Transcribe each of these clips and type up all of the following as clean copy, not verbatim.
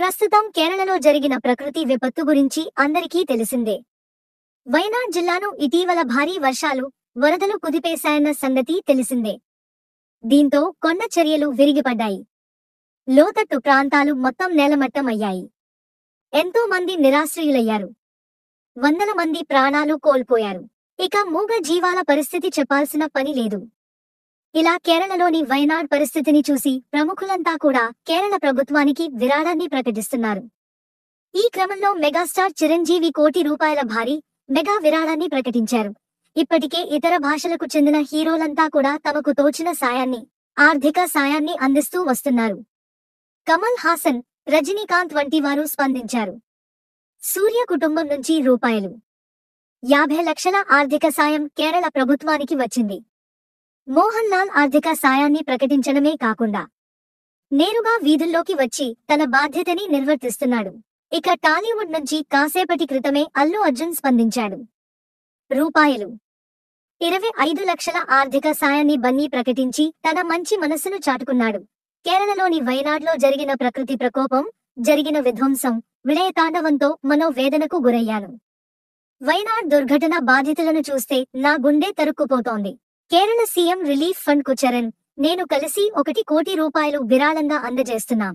ప్రస్తుతం కేరళలో జరిగిన ప్రకృతి విపత్తు గురించి అందరికీ తెలిసిందే. వయనాడ్ జిల్లాను ఇటీవల భారీ వర్షాలు, వరదలు కుదిపేశాయన్న సంగతి తెలిసిందే. దీంతో కొండ చర్యలు విరిగిపడ్డాయి. లోతట్టు ప్రాంతాలు మొత్తం నేలమట్టం అయ్యాయి. ఎంతో మంది నిరాశ్రయులయ్యారు. వందల మంది ప్రాణాలు కోల్పోయారు. ఇక మూగ జీవాల పరిస్థితి చెప్పాల్సిన పని లేదు. ఇలా కేరళలోని వయనాడ్ పరిస్థితిని చూసి ప్రముఖులంతా కూడా కేరళ ప్రభుత్వానికి విరాళాన్ని ప్రకటిస్తున్నారు. ఈ క్రమంలో మెగాస్టార్ చిరంజీవి ₹1,00,00,000 భారీ మెగా విరాళాన్ని ప్రకటించారు. ఇప్పటికే ఇతర భాషలకు చెందిన హీరోలంతా కూడా తమకు తోచిన సాయాన్ని, ఆర్థిక సాయాన్ని అందిస్తూ వస్తున్నారు. కమల్ హాసన్, రజనీకాంత్ వంటి వారు స్పందించారు. సూర్య కుటుంబం నుంచి ₹50 లక్షల ఆర్థిక సాయం కేరళ ప్రభుత్వానికి వచ్చింది. మోహన్ లాల్ ఆర్థిక సాయాన్ని ప్రకటించడమే కాకుండా నేరుగా వీధుల్లోకి వచ్చి తన బాధ్యతని నిర్వర్తిస్తున్నాడు. ఇక టాలీవుడ్ నుంచి కాసేపటి క్రితమే అల్లు అర్జున్ స్పందించాడు. ₹25 లక్షల ఆర్థిక సాయాన్ని బన్నీ ప్రకటించి తన మంచి మనస్సును చాటుకున్నాడు. కేరళలోని వయనాడ్లో జరిగిన ప్రకృతి ప్రకోపం, జరిగిన విధ్వంసం, విలయతాండవంతో మనోవేదనకు గురయ్యాను. వయనాడ్ దుర్ఘటన బాధితులను చూస్తే నా గుండె తరుక్కుపోతోంది. కేరళ సీఎం రిలీఫ్ ఫండ్ కు చరణ్, నేను కలిసి ₹1,00,00,000 విరాళంగా అందజేస్తున్నాం.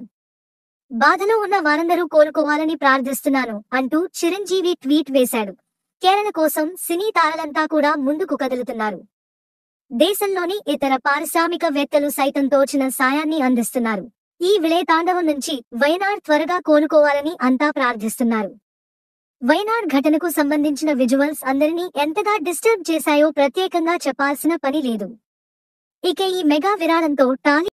బాధలో ఉన్న వారందరూ కోలుకోవాలని ప్రార్థిస్తున్నాను అంటూ చిరంజీవి ట్వీట్ వేశాడు. కేరళ కోసం సినీ తారలంతా కూడా ముందుకు కదులుతున్నారు. దేశంలోని ఇతర పారిశ్రామికవేత్తలు సైతం తోచిన సాయాన్ని అందిస్తున్నారు. ఈ విలయతాండవం నుంచి వయనాడ్ త్వరగా కోలుకోవాలని అంతా ప్రార్థిస్తున్నారు. వయనాడ్ ఘటనకు సంబంధించిన విజువల్స్ అందరినీ ఎంతగా డిస్టర్బ్ చేశాయో ప్రత్యేకంగా చెప్పాల్సిన పని లేదు. ఇక ఈ మెగా విరాళంతో టాలీవుడ్